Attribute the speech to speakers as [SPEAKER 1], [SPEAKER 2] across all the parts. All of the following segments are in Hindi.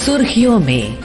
[SPEAKER 1] सुर्खियों में।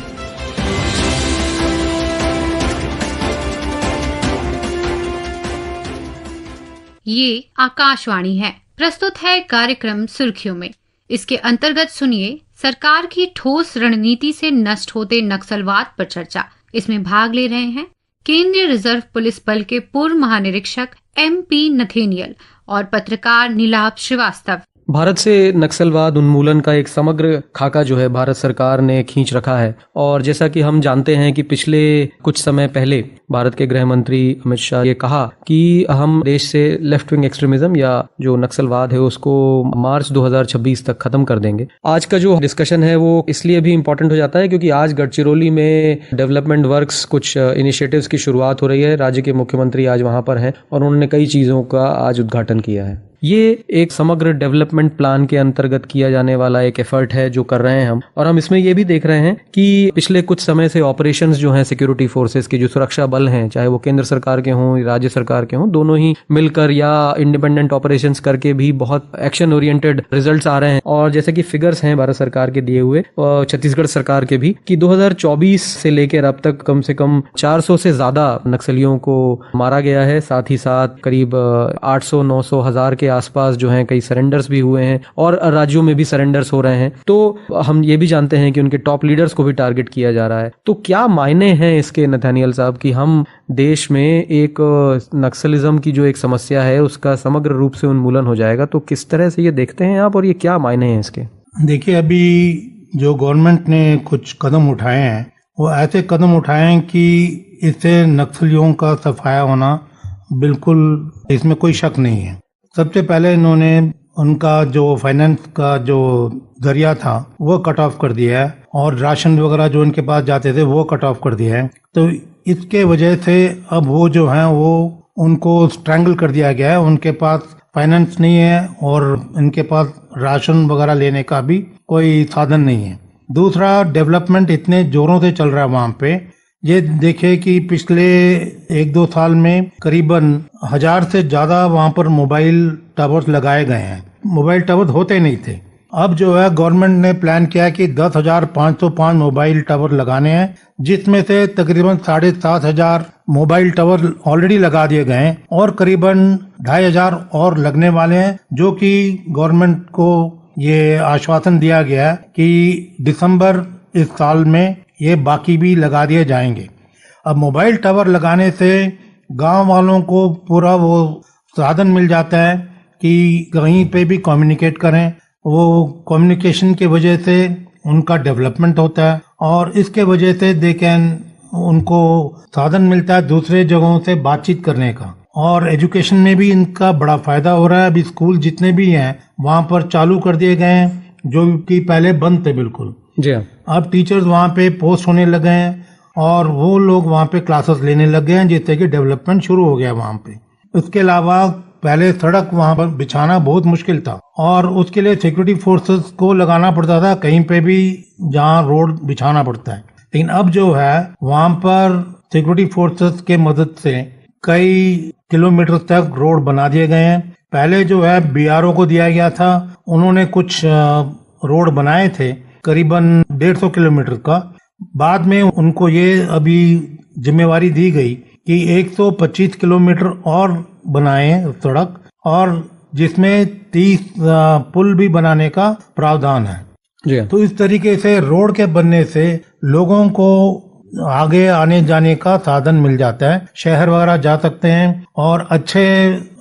[SPEAKER 2] ये आकाशवाणी है। प्रस्तुत है कार्यक्रम सुर्खियों में। इसके अंतर्गत सुनिए सरकार की ठोस रणनीति से नष्ट होते नक्सलवाद पर चर्चा। इसमें भाग ले रहे हैं केंद्रीय रिजर्व पुलिस बल के पूर्व महानिरीक्षक MP नथेनियल और पत्रकार नीलाभ श्रीवास्तव।
[SPEAKER 3] भारत से नक्सलवाद उन्मूलन का एक समग्र खाका जो है भारत सरकार ने खींच रखा है। और जैसा कि हम जानते हैं कि पिछले कुछ समय पहले भारत के गृह मंत्री अमित शाह ये कहा कि हम देश से लेफ्ट विंग एक्सट्रीमिज्म या जो नक्सलवाद है उसको मार्च 2026 तक खत्म कर देंगे। आज का जो डिस्कशन है वो इसलिए भी इम्पोर्टेंट हो जाता है क्योंकि आज गढ़चिरौली में डेवलपमेंट वर्क्स कुछ इनिशिएटिव्स की शुरुआत हो रही है। राज्य के मुख्यमंत्री आज वहां पर हैं और उन्होंने कई चीजों का आज उद्घाटन किया है। ये एक समग्र डेवलपमेंट प्लान के अंतर्गत किया जाने वाला एक एफर्ट है जो कर रहे हैं हम। और हम इसमें ये भी देख रहे हैं कि पिछले कुछ समय से ऑपरेशंस जो हैं सिक्योरिटी फोर्सेस के, जो सुरक्षा बल हैं, चाहे वो केंद्र सरकार के हों, राज्य सरकार के हों, दोनों ही मिलकर या इंडिपेंडेंट ऑपरेशंस करके भी बहुत एक्शन ओरिएंटेड रिजल्ट्स आ रहे हैं। और जैसे कि फिगर्स हैं भारत सरकार के दिए हुए और छत्तीसगढ़ सरकार के भी कि 2024 से लेकर अब तक कम से कम 400 से ज्यादा नक्सलियों को मारा गया है। साथ ही साथ करीब 800-900 हजार के आसपास जो हैं कई सरेंडर्स भी हुए हैं और राज्यों में भी सरेंडर्स हो रहे हैं। तो हम ये भी जानते हैं कि उनके टॉप लीडर्स को भी टारगेट किया जा रहा है। तो क्या मायने हैं इसके नथानियल साहब कि हम देश में एक नक्सलिज्म की जो एक समस्या है उसका समग्र रूप से उन्मूलन हो जाएगा? तो किस तरह से ये देखते हैं आप और ये क्या मायने हैं इसके?
[SPEAKER 4] देखिए, अभी जो गवर्नमेंट ने कुछ कदम उठाए हैं वो ऐसे कदम उठाए हैं कि इससे नक्सलियों का सफाया होना बिल्कुल, इसमें कोई शक नहीं है। सबसे पहले इन्होंने उनका जो फाइनेंस का जो जरिया था वो कट ऑफ कर दिया है और राशन वगैरह जो उनके पास जाते थे वो कट ऑफ कर दिया है। तो इसके वजह से अब वो जो है वो उनको स्ट्रैंगल कर दिया गया है। उनके पास फाइनेंस नहीं है और इनके पास राशन वगैरह लेने का भी कोई साधन नहीं है। दूसरा, डेवलपमेंट इतने जोरों से चल रहा है वहाँ पे। ये देखे कि पिछले 1-2 साल में करीबन 1000 से ज्यादा वहाँ पर मोबाइल टावर्स लगाए गए हैं। मोबाइल टावर्स होते नहीं थे। अब जो है गवर्नमेंट ने प्लान किया कि 10,505 मोबाइल टावर लगाने हैं, जिसमें से तकरीबन 7,500 मोबाइल टावर ऑलरेडी लगा दिए गए हैं और करीबन 2,500 और लगने वाले हैं, जो कि गवर्नमेंट को ये आश्वासन दिया गया कि दिसंबर इस साल में ये बाकी भी लगा दिए जाएंगे। अब मोबाइल टावर लगाने से गांव वालों को पूरा वो साधन मिल जाता है कि कहीं पे भी कम्युनिकेट करें। वो कम्युनिकेशन की वजह से उनका डेवलपमेंट होता है और इसके वजह से उनको साधन मिलता है दूसरे जगहों से बातचीत करने का। और एजुकेशन में भी इनका बड़ा फायदा हो रहा है। अभी स्कूल जितने भी हैं वहाँ पर चालू कर दिए गए हैं, जो कि पहले बंद थे बिल्कुल।
[SPEAKER 3] जी,
[SPEAKER 4] अब टीचर्स वहाँ पे पोस्ट होने लगे हैं और वो लोग वहाँ पे क्लासेस लेने लग गए हैं, जिससे कि डेवलपमेंट शुरू हो गया वहाँ पे। उसके अलावा पहले सड़क वहाँ पर बिछाना बहुत मुश्किल था और उसके लिए सिक्योरिटी फोर्सेस को लगाना पड़ता था कहीं पे भी जहाँ रोड बिछाना पड़ता है। लेकिन अब जो है वहाँ पर सिक्योरिटी फोर्सेस के मदद से कई किलोमीटर तक रोड बना दिए गए हैं। पहले जो है BRO को दिया गया था, उन्होंने कुछ रोड बनाए थे करीबन 150 किलोमीटर का। बाद में उनको ये अभी जिम्मेवारी दी गई कि 125 किलोमीटर और बनाए सड़क, और जिसमें 30 पुल भी बनाने का प्रावधान है।
[SPEAKER 3] जी।
[SPEAKER 4] तो इस तरीके से रोड के बनने से लोगों को आगे आने जाने का साधन मिल जाता है। शहर वगैरह जा सकते हैं और अच्छे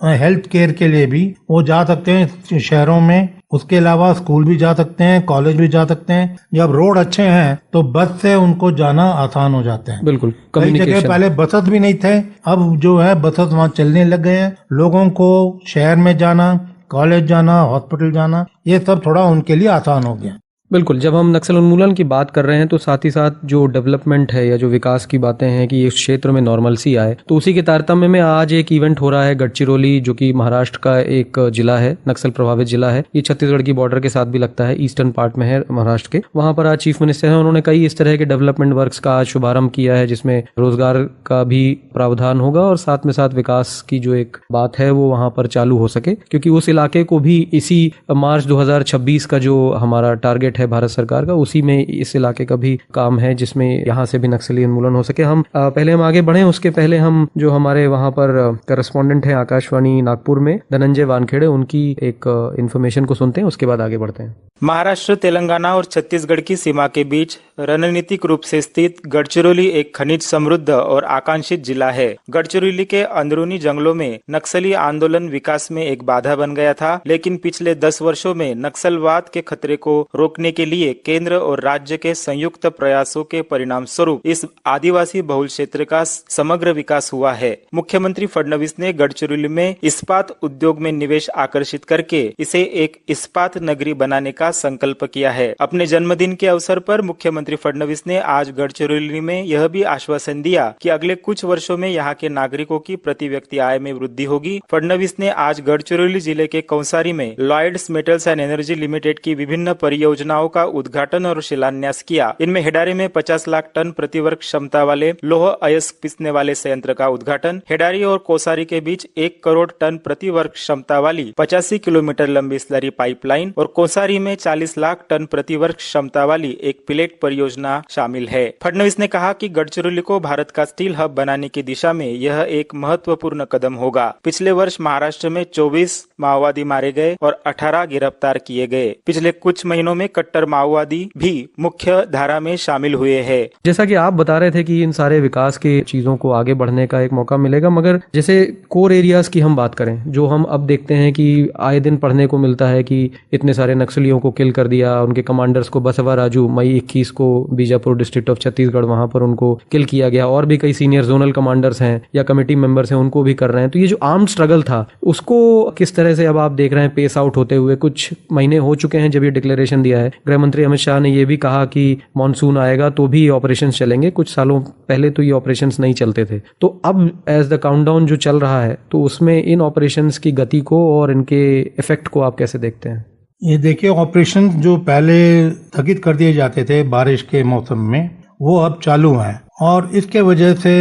[SPEAKER 4] हेल्थ केयर के लिए भी वो जा सकते हैं शहरों में। उसके अलावा स्कूल भी जा सकते हैं, कॉलेज भी जा सकते हैं। जब रोड अच्छे हैं तो बस से उनको जाना आसान हो जाता है।
[SPEAKER 3] बिल्कुल,
[SPEAKER 4] कई जगह पहले बसेस भी नहीं थे, अब जो है बसेस वहाँ चलने लग गए हैं। लोगों को शहर में जाना, कॉलेज जाना, हॉस्पिटल जाना, ये सब थोड़ा उनके लिए आसान हो गया।
[SPEAKER 3] बिल्कुल, जब हम नक्सल उन्मूलन की बात कर रहे हैं तो साथ ही साथ जो डेवलपमेंट है या जो विकास की बातें हैं कि इस क्षेत्र में नॉर्मलसी आए, तो उसी के तारतम्य में आज एक इवेंट हो रहा है गढ़चिरौली, जो कि महाराष्ट्र का एक जिला है, नक्सल प्रभावित जिला है। ये छत्तीसगढ़ की बॉर्डर के साथ भी लगता है, ईस्टर्न पार्ट में है महाराष्ट्र के। वहां पर आज चीफ मिनिस्टर हैं, उन्होंने कई इस तरह के डेवलपमेंट वर्क्स का आज शुभारंभ किया है, जिसमें रोजगार का भी प्रावधान होगा और साथ में साथ विकास की जो एक बात है वो वहां पर चालू हो सके, क्योंकि उस इलाके को भी इसी मार्च 2026 का जो हमारा टारगेट है भारत सरकार का, उसी में इस इलाके का भी काम है जिसमें यहाँ से भी नक्सली उन्मूलन हो सके। हम पहले हम आगे बढ़े उसके पहले हम जो हमारे वहाँ पर करस्पॉन्डेंट है आकाशवाणी नागपुर में धनंजय वानखेड़े, उनकी एक इन्फॉर्मेशन को सुनते हैं, उसके बाद आगे बढ़ते हैं।
[SPEAKER 1] महाराष्ट्र, तेलंगाना और छत्तीसगढ़ की सीमा के बीच रणनीतिक रूप से स्थित गढ़चिरौली एक खनिज समृद्ध और आकांक्षित जिला है। गढ़चिरौली के अंदरूनी जंगलों में नक्सली आंदोलन विकास में एक बाधा बन गया था, लेकिन पिछले 10 वर्षों में नक्सलवाद के खतरे को रोकने के लिए केंद्र और राज्य के संयुक्त प्रयासों के परिणाम स्वरूप इस आदिवासी बहुल क्षेत्र का समग्र विकास हुआ है। मुख्यमंत्री फडणवीस ने गढ़चिरौली में इस्पात उद्योग में निवेश आकर्षित करके इसे एक इस्पात नगरी बनाने का संकल्प किया है। अपने जन्मदिन के अवसर पर मुख्यमंत्री फडणवीस ने आज गढ़चिरौली में यह भी आश्वासन दिया कि अगले कुछ वर्षों में यहाँ के नागरिकों की प्रति व्यक्ति आय में वृद्धि होगी। फडणवीस ने आज गढ़चिरौली जिले के कौसारी में Lloyds Metals and Energy Limited की विभिन्न परियोजनाओं का उद्घाटन और शिलान्यास किया। इनमें हेडारी में 50 लाख टन प्रतिवर्ष क्षमता वाले लौह अयस्क पिसने वाले संयंत्र का उद्घाटन, हेडारी और कौसारी के बीच 1 करोड़ टन प्रतिवर्ष क्षमता वाली 85 किलोमीटर लंबी स्लरी पाइपलाइन और कौसारी में 40 लाख टन प्रतिवर्ष क्षमता वाली एक प्लेट परियोजना शामिल है। फडणवीस ने कहा कि गढ़चिरौली को भारत का स्टील हब बनाने की दिशा में यह एक महत्वपूर्ण कदम होगा। पिछले वर्ष महाराष्ट्र में 24 माओवादी मारे गए और 18 गिरफ्तार किए गए। पिछले कुछ महीनों में कट्टर माओवादी भी मुख्य धारा में शामिल हुए हैं।
[SPEAKER 3] जैसा कि आप बता रहे थे कि इन सारे विकास की चीजों को आगे बढ़ने का एक मौका मिलेगा, मगर जैसे कोर एरियाज की हम बात करें, जो हम अब देखते हैं कि आए दिन पढ़ने को मिलता है कि इतने सारे नक्सलियों को किल कर दिया, उनके कमांडर्स को बसवा राजू मई 21 को बीजापुर डिस्ट्रिक्ट ऑफ छत्तीसगढ़ वहां पर उनको किल किया गया, और भी कई सीनियर जोनल कमांडर्स हैं या कमेटी मेंबर्स हैं उनको भी कर रहे हैं। तो ये जो आर्म्ड स्ट्रगल था उसको किस तरह से अब आप देख रहे हैं पेस आउट होते हुए? कुछ महीने हो चुके हैं जब ये डिक्लेरेशन दिया है। गृह मंत्री अमित शाह ने ये भी कहा कि मानसून आएगा तो भी ऑपरेशंस चलेंगे। कुछ सालों पहले तो ये ऑपरेशंस नहीं चलते थे, तो अब एज द काउंटडाउन जो चल रहा है तो उसमें इन ऑपरेशंस की गति को और इनके इफेक्ट को आप कैसे देखते हैं?
[SPEAKER 4] ये देखिए, ऑपरेशन जो पहले स्थगित कर दिए जाते थे बारिश के मौसम में, वो अब चालू हैं और इसके वजह से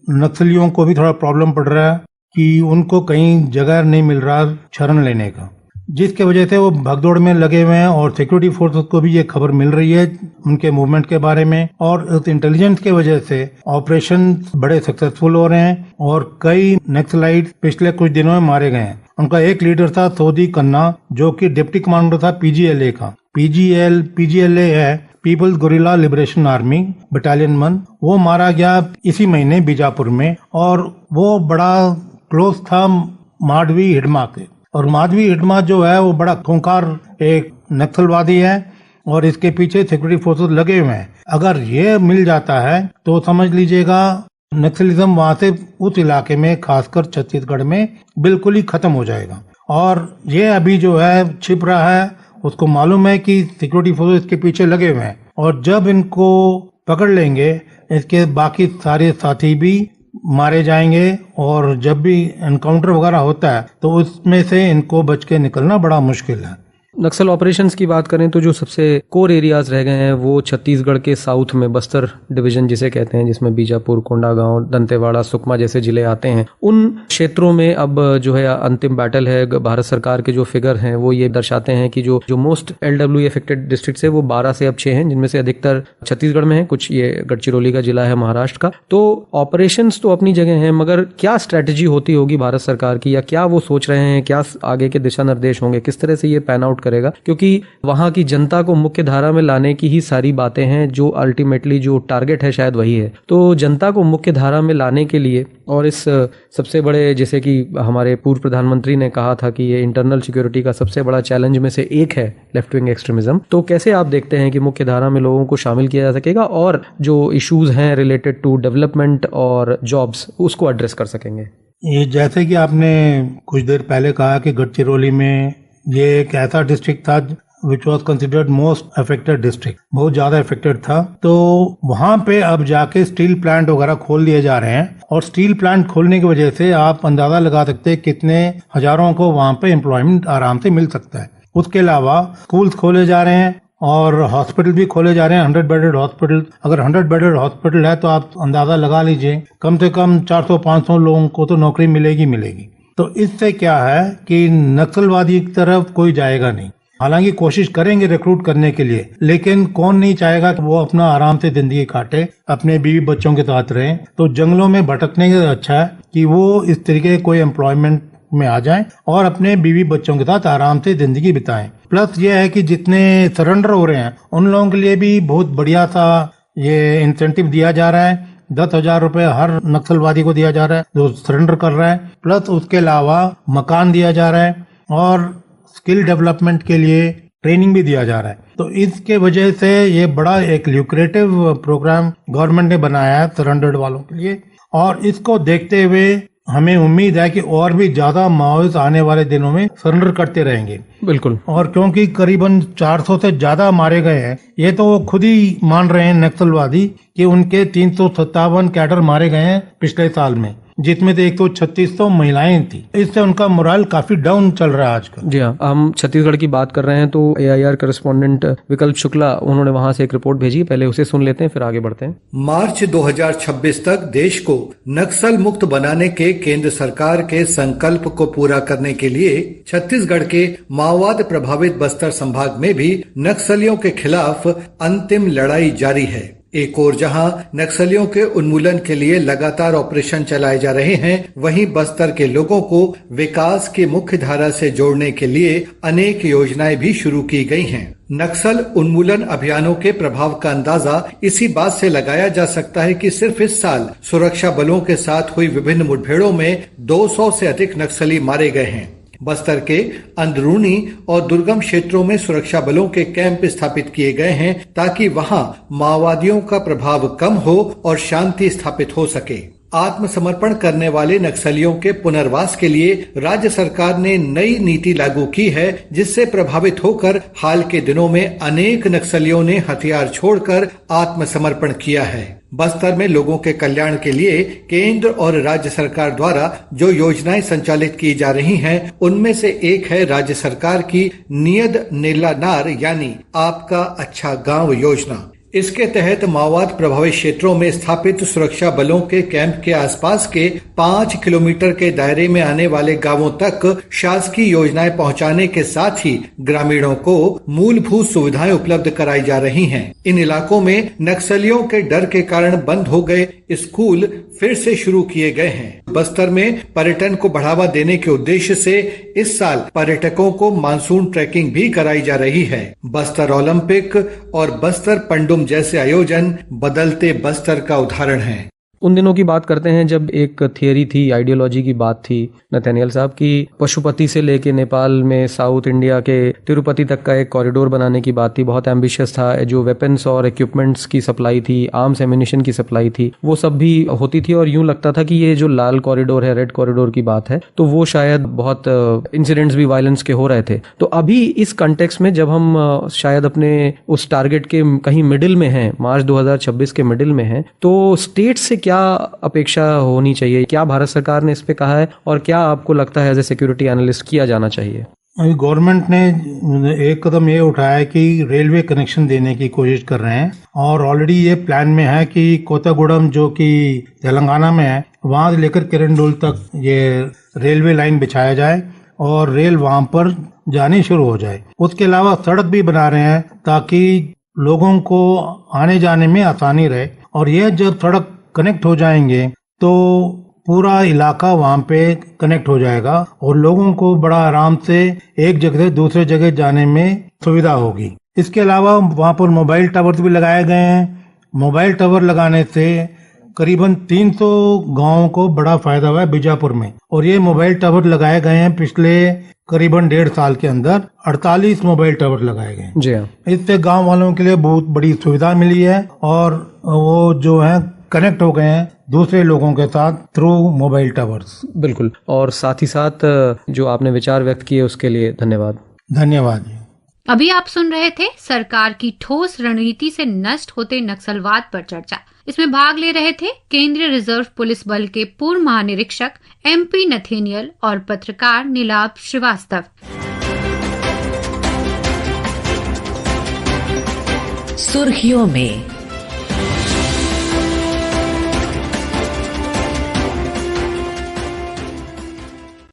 [SPEAKER 4] नक्सलियों को भी थोड़ा प्रॉब्लम पड़ रहा है कि उनको कहीं जगह नहीं मिल रहा शरण लेने का, जिसके वजह से वो भगदौड़ में लगे हुए हैं। और सिक्योरिटी फोर्सेस को भी ये खबर मिल रही है उनके मूवमेंट के बारे में, और उस इंटेलिजेंस के वजह से ऑपरेशन बड़े सक्सेसफुल हो रहे हैं और कई नक्सलाइट पिछले कुछ दिनों में मारे गए हैं। उनका एक लीडर था सोदी कन्ना, जो कि डिप्टी कमांडर था पीजीएलए का। पीजीएलए है People's Guerrilla Liberation Army battalion 1। वो मारा गया इसी महीने बीजापुर में, और वो बड़ा क्लोज था माधवी हिडमा के। और माधवी हिडमा जो है वो बड़ा खूंखार एक नक्सलवादी है और इसके पीछे सिक्योरिटी फोर्सेस लगे हुए हैं। अगर ये मिल जाता है तो समझ लीजिएगा नक्सलिज्म वहां से उस इलाके में, खासकर छत्तीसगढ़ में, बिल्कुल ही खत्म हो जाएगा। और ये अभी जो है छिप रहा है, उसको मालूम है कि सिक्योरिटी फोर्सेस इसके पीछे लगे हुए हैं, और जब इनको पकड़ लेंगे इसके बाकी सारे साथी भी मारे जाएंगे, और जब भी एनकाउंटर वगैरह होता है तो उसमें से इनको बच के निकलना बड़ा मुश्किल है।
[SPEAKER 3] नक्सल ऑपरेशंस की बात करें तो जो सबसे कोर एरियाज रह गए हैं वो छत्तीसगढ़ के साउथ में बस्तर डिवीजन जिसे कहते हैं, जिसमें बीजापुर, कोंडागांव, दंतेवाड़ा, सुकमा जैसे जिले आते हैं। उन क्षेत्रों में अब जो है अंतिम बैटल है। भारत सरकार के जो फिगर हैं वो ये दर्शाते हैं कि जो मोस्ट LWE अफेक्टेड डिस्ट्रिक्ट है वो 12 से अब 6 हैं, जिनमें से अधिकतर छत्तीसगढ़ में है, कुछ ये गढ़चिरौली का जिला है महाराष्ट्र का। तो ऑपरेशंस तो अपनी जगह है, मगर क्या स्ट्रैटेजी होती होगी भारत सरकार की, या क्या वो सोच रहे हैं, क्या आगे के दिशा निर्देश होंगे, किस तरह से ये पैन आउट करेगा? क्योंकि वहां की जनता को मुख्य धारा में लाने की ही सारी बातें हैं, जो अल्टीमेटली जो टारगेट है शायद वही है। तो जनता को मुख्य धारा में लाने के लिए, और इस सबसे बड़े, जैसे कि हमारे पूर्व प्रधानमंत्री ने कहा था कि ये इंटरनल सिक्योरिटी का सबसे बड़ा चैलेंज में से एक है लेफ्ट विंग एक्सट्रीमिज्म, तो कैसे आप देखते हैं कि मुख्य धारा में लोगों को शामिल किया जा सकेगा और जो इश्यूज हैं रिलेटेड टू डेवलपमेंट और जॉब्स उसको एड्रेस कर सकेंगे?
[SPEAKER 4] ये जैसे कि आपने कुछ देर पहले कहा कि गढ़चिरौली में ये एक ऐसा डिस्ट्रिक्ट था which was considered most affected district, बहुत ज्यादा अफेक्टेड था। तो वहां पे अब जाके स्टील प्लांट वगैरह खोल दिए जा रहे हैं, और स्टील प्लांट खोलने की वजह से आप अंदाजा लगा सकते हैं कितने हजारों को वहां पे एम्प्लॉयमेंट आराम से मिल सकता है। उसके अलावा स्कूल्स खोले जा रहे हैं और हॉस्पिटल भी खोले जा रहे हैं, 100 बेडेड हॉस्पिटल। अगर 100 बेडेड हॉस्पिटल है तो आप अंदाजा लगा लीजिए कम से कम 400-500 लोगों को तो नौकरी मिलेगी। तो इससे क्या है कि नक्सलवादी की तरफ कोई जाएगा नहीं। हालांकि कोशिश करेंगे रिक्रूट करने के लिए, लेकिन कौन नहीं चाहेगा कि वो अपना आराम से जिंदगी काटे, अपने बीवी बच्चों के साथ रहे। तो जंगलों में भटकने से अच्छा है कि वो इस तरीके कोई एम्प्लॉयमेंट में आ जाएं और अपने बीवी बच्चों के साथ आराम से जिंदगी बिताएं। प्लस ये है कि जितने सरेंडर हो रहे हैं उन लोगों के लिए भी बहुत बढ़िया सा ये इंसेंटिव दिया जा रहा है। 10,000 रुपए हर नक्सलवादी को दिया जा रहा है जो सरेंडर कर रहा है। प्लस उसके अलावा मकान दिया जा रहा है और स्किल डेवलपमेंट के लिए ट्रेनिंग भी दिया जा रहा है। तो इसके वजह से ये बड़ा एक ल्यूक्रेटिव प्रोग्राम गवर्नमेंट ने बनाया है सरेंडर्ड वालों के लिए, और इसको देखते हुए हमें उम्मीद है कि और भी ज्यादा माओवादी आने वाले दिनों में सरेंडर करते रहेंगे।
[SPEAKER 3] बिल्कुल।
[SPEAKER 4] और क्योंकि करीबन 400 से ज्यादा मारे गए हैं, ये तो वो खुद ही मान रहे हैं नक्सलवादी कि उनके 357 कैडर मारे गए हैं पिछले साल में, जिसमें से 136 तो महिलाएं थी। इससे उनका मोरल काफी डाउन चल रहा है आजकल।
[SPEAKER 3] जी हाँ, हम छत्तीसगढ़ की बात कर रहे हैं तो AIR करेस्पॉन्डेंट विकल्प शुक्ला उन्होंने वहां से एक रिपोर्ट भेजी, पहले उसे सुन लेते हैं फिर आगे बढ़ते हैं।
[SPEAKER 5] मार्च 2026 तक देश को नक्सल मुक्त बनाने के केंद्र सरकार के संकल्प को पूरा करने के लिए छत्तीसगढ़ के माओवाद प्रभावित बस्तर संभाग में भी नक्सलियों के खिलाफ अंतिम लड़ाई जारी है। एक ओर जहां नक्सलियों के उन्मूलन के लिए लगातार ऑपरेशन चलाए जा रहे हैं, वहीं बस्तर के लोगों को विकास की मुख्य धारा से जोड़ने के लिए अनेक योजनाएं भी शुरू की गई हैं। नक्सल उन्मूलन अभियानों के प्रभाव का अंदाजा इसी बात से लगाया जा सकता है कि सिर्फ इस साल सुरक्षा बलों के साथ हुई विभिन्न मुठभेड़ों में 200 से अधिक नक्सली मारे गए हैं। बस्तर के अंदरूनी और दुर्गम क्षेत्रों में सुरक्षा बलों के कैंप स्थापित किए गए हैं ताकि वहां माओवादियों का प्रभाव कम हो और शांति स्थापित हो सके। आत्मसमर्पण करने वाले नक्सलियों के पुनर्वास के लिए राज्य सरकार ने नई नीति लागू की है, जिससे प्रभावित होकर हाल के दिनों में अनेक नक्सलियों ने हथियार छोड़कर आत्मसमर्पण किया है। बस्तर में लोगों के कल्याण के लिए केंद्र और राज्य सरकार द्वारा जो योजनाएं संचालित की जा रही हैं, उनमें से एक है राज्य सरकार की नियद नेला नार यानी आपका अच्छा गांव योजना। इसके तहत माओवाद प्रभावित क्षेत्रों में स्थापित सुरक्षा बलों के कैंप के आसपास के 5 किलोमीटर के दायरे में आने वाले गांवों तक शासकीय योजनाएं पहुंचाने के साथ ही ग्रामीणों को मूलभूत सुविधाएं उपलब्ध कराई जा रही हैं। इन इलाकों में नक्सलियों के डर के कारण बंद हो गए स्कूल फिर से शुरू किए गए हैं। बस्तर में पर्यटन को बढ़ावा देने के उद्देश्य से इस साल पर्यटकों को मानसून ट्रैकिंग भी कराई जा रही है। बस्तर ओलंपिक और बस्तर पंडुम जैसे आयोजन बदलते बस्तर का उदाहरण है।
[SPEAKER 3] उन दिनों की बात करते हैं जब एक थियरी थी, आइडियोलॉजी की बात थी नथानियल साहब की, पशुपति से लेके नेपाल में साउथ इंडिया के तिरुपति तक का एक कॉरिडोर बनाने की बात थी। बहुत एम्बिशियस था। जो वेपन्स और इक्विपमेंट्स की सप्लाई थी, आर्म्स एम्युनिशन की सप्लाई थी, वो सब भी होती थी और यूं लगता था कि ये जो लाल कॉरिडोर है, रेड कॉरिडोर की बात है, तो वो शायद बहुत इंसिडेंट्स भी वायलेंस के हो रहे थे। तो अभी इस कंटेक्स्ट में जब हम शायद अपने उस टारगेट के कहीं मिडिल में हैं, मार्च 2026 के मिडिल में हैं, तो स्टेट से क्या अपेक्षा होनी चाहिए? क्या भारत सरकार ने इस पे कहा है और क्या आपको लगता है एज ए सिक्योरिटी एनालिस्ट किया जाना चाहिए?
[SPEAKER 4] गवर्नमेंट ने एक कदम ये उठाया है कि रेलवे कनेक्शन देने की कोशिश कर रहे हैं और ऑलरेडी ये प्लान में है कि कोतागुडम जो कि तेलंगाना में है, वहां से लेकर किरंदुल तक ये रेलवे लाइन बिछाया जाए और रेल वहां पर जानी शुरू हो जाए। उसके अलावा सड़क भी बना रहे हैं ताकि लोगों को आने जाने में आसानी रहे, और यह जब सड़क कनेक्ट हो जाएंगे तो पूरा इलाका वहां पे कनेक्ट हो जाएगा और लोगों को बड़ा आराम से एक जगह से दूसरे जगह जाने में सुविधा होगी। इसके अलावा वहां पर मोबाइल टावर्स भी लगाए गए हैं। मोबाइल टावर लगाने से करीबन 300 गांवों को बड़ा फायदा हुआ है बीजापुर में, और ये मोबाइल टावर लगाए गए हैं पिछले करीबन 1.5 साल के अंदर 48 मोबाइल टावर लगाए गए।
[SPEAKER 3] जी हाँ।
[SPEAKER 4] इससे गांव वालों के लिए बहुत बड़ी सुविधा मिली है और वो जो है कनेक्ट हो गए हैं दूसरे लोगों के साथ थ्रू मोबाइल टावर्स।
[SPEAKER 3] बिल्कुल। और साथ ही साथ जो आपने विचार व्यक्त किए उसके लिए धन्यवाद।
[SPEAKER 4] धन्यवाद।
[SPEAKER 2] अभी आप सुन रहे थे सरकार की ठोस रणनीति से नष्ट होते नक्सलवाद पर चर्चा। इसमें भाग ले रहे थे केंद्रीय रिजर्व पुलिस बल के पूर्व महानिरीक्षक MP नथेनियल और पत्रकार नीलाभ श्रीवास्तव।
[SPEAKER 6] सुर्खियों में